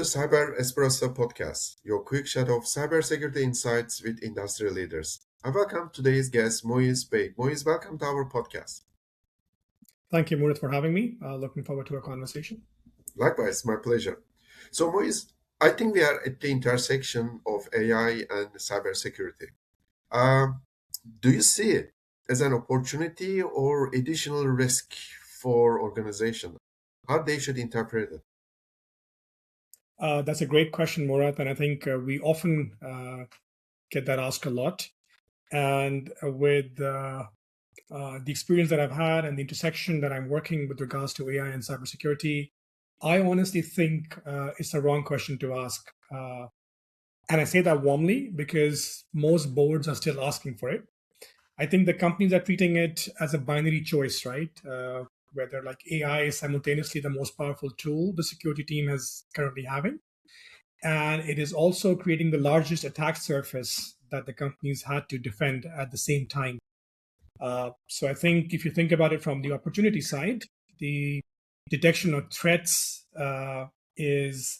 to Cyber Espresso podcast, your quick shot of cybersecurity insights with industry leaders. I welcome today's guest, Moiz Bey. Moiz, welcome to our podcast. Thank you, Murat, for having me. Looking forward to our conversation. Likewise, my pleasure. So, Moiz, I think we are at the intersection of AI and cybersecurity. Do you see it as an opportunity or additional risk for organization? How they should interpret it? That's a great question, Murat, and I think we often get that asked a lot. And with the experience that I've had and the intersection that I'm working with regards to AI and cybersecurity, I honestly think it's the wrong question to ask. And I say that warmly because most boards are still asking for it. I think the companies are treating it as a binary choice, right? Whether like AI is simultaneously the most powerful tool the security team is currently having. And it is also creating the largest attack surface that the companies had to defend at the same time. So I think if you think about it from the opportunity side, the detection of threats is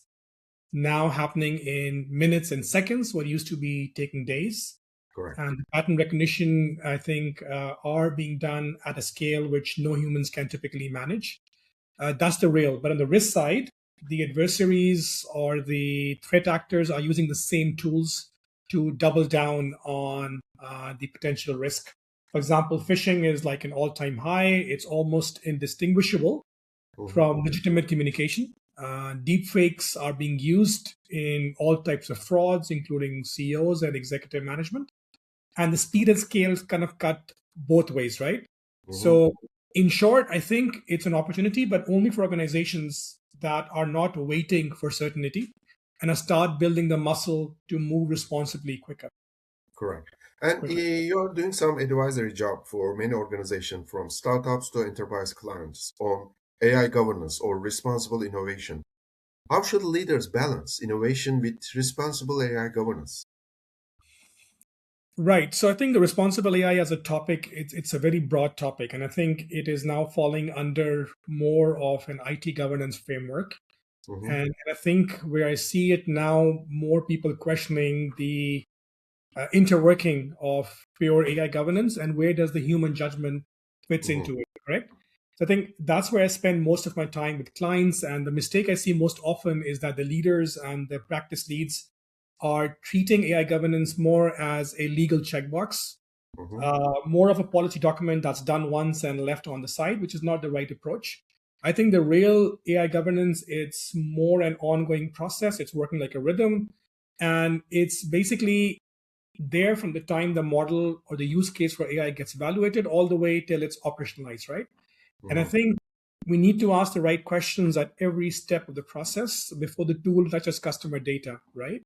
now happening in minutes and seconds, what used to be taking days. Correct. And pattern recognition, I think, are being done at a scale which no humans can typically manage. That's the real. But on the risk side, the adversaries or the threat actors are using the same tools to double down on the potential risk. For example, phishing is like an all-time high. It's almost indistinguishable from legitimate communication. Deepfakes are being used in all types of frauds, including CEOs and executive management. And the speed and scale kind of cut both ways, right? So in short, I think it's an opportunity, but only for organizations that are not waiting for certainty and start building the muscle to move responsibly quicker. Correct. And you're doing some advisory job for many organizations, from startups to enterprise clients, on AI governance or responsible innovation. How should leaders balance innovation with responsible AI governance? Right. So I think the responsible AI as a topic, it's a very broad topic. And I think it is now falling under more of an IT governance framework. And I think where I see it now, more people questioning the interworking of pure AI governance and where does the human judgment fits into it, correct? So I think that's where I spend most of my time with clients. And the mistake I see most often is that the leaders and the practice leads are treating AI governance more as a legal checkbox, more of a policy document that's done once and left on the side, which is not the right approach. I think the real AI governance, it's more an ongoing process. It's working like a rhythm. And it's basically there from the time the model or the use case for AI gets evaluated all the way till it's operationalized, right? And I think we need to ask the right questions at every step of the process before the tool touches customer data, right?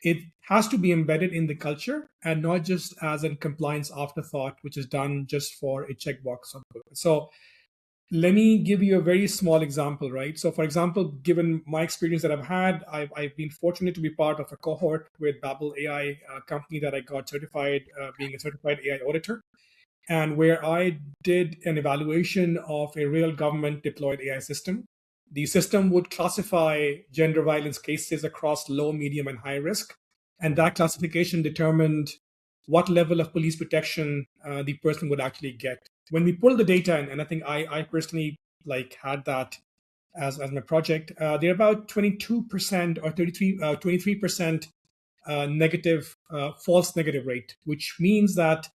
It has to be embedded in the culture and not just as a compliance afterthought, which is done just for a checkbox. So let me give you a very small example, right? So for example, given my experience that I've had, I've been fortunate to be part of a cohort with Babel AI, a company that I got certified, being a certified AI auditor, and where I did an evaluation of a real government deployed AI system. The system would classify gender violence cases across low, medium, and high risk. And that classification determined what level of police protection the person would actually get. When we pull the data in, and I think I personally had that as my project, they're about 22% or 23% negative, false negative rate, which means that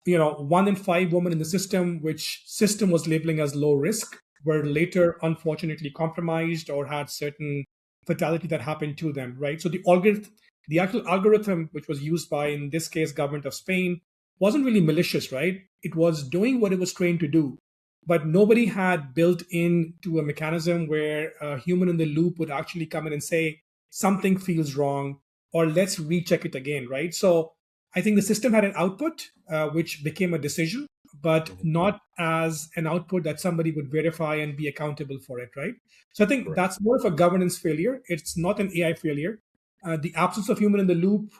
1 in 5 women in the system, which system was labeling as low risk, were later unfortunately compromised or had certain fatality that happened to them, right? So the actual algorithm, which was used by, in this case, government of Spain, wasn't really malicious, right? It was doing what it was trained to do, but nobody had built into a mechanism where a human in the loop would actually come in and say, something feels wrong, or let's recheck it again, right? So I think the system had an output, which became a decision, but not as an output that somebody would verify and be accountable for it, right? So I think that's more of a governance failure. It's not an AI failure. The absence of human in the loop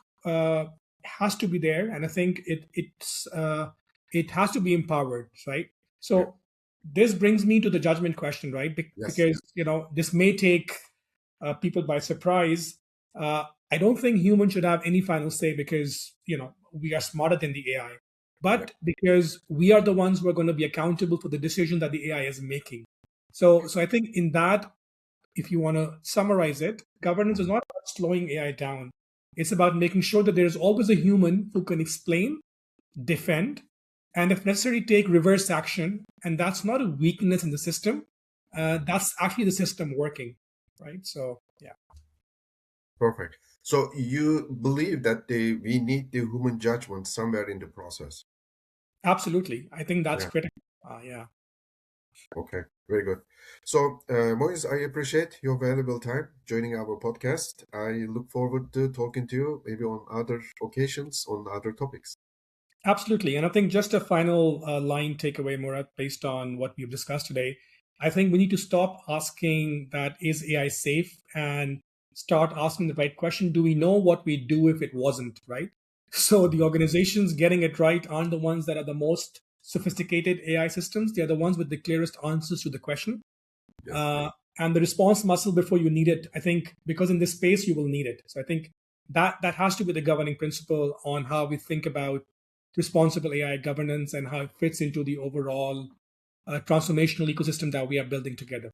has to be there, and I think it has to be empowered, right? So this brings me to the judgment question, right? Because this may take people by surprise. I don't think humans should have any final say because we are smarter than the AI, Yeah. but because we are the ones who are going to be accountable for the decision that the AI is making. So I think in that, if you want to summarize it, governance is Mhm. not about slowing AI down. It's about making sure that there is always a human who can explain, defend, and if necessary, take reverse action. And that's not a weakness in the system. That's actually the system working, right? So, yeah, Perfect. So you believe that we need the human judgment somewhere in the process. absolutely. I think that's Yeah. critical. Yeah, Okay. Very good. So, Moise, I appreciate your valuable time joining our podcast. I look forward to talking to you maybe on other occasions on other topics. absolutely. And I think just a final line takeaway, Murat, based on what we've discussed today, I think we need to stop asking that is AI safe and start asking the right question. Do we know what we do if it wasn't, right? So the Mhm. organizations getting it right aren't the ones that are the most sophisticated AI systems. They're the ones with the clearest answers to the question. Yeah. Uh, and the response muscle before you need it, I think, because in this space you will need it. So I think that has to be the governing principle on how we think about responsible AI governance and how it fits into the overall transformational ecosystem that we are building together.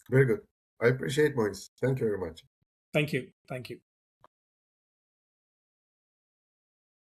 Very good. I appreciate Moise. Thank you very much. Thank you. Thank you.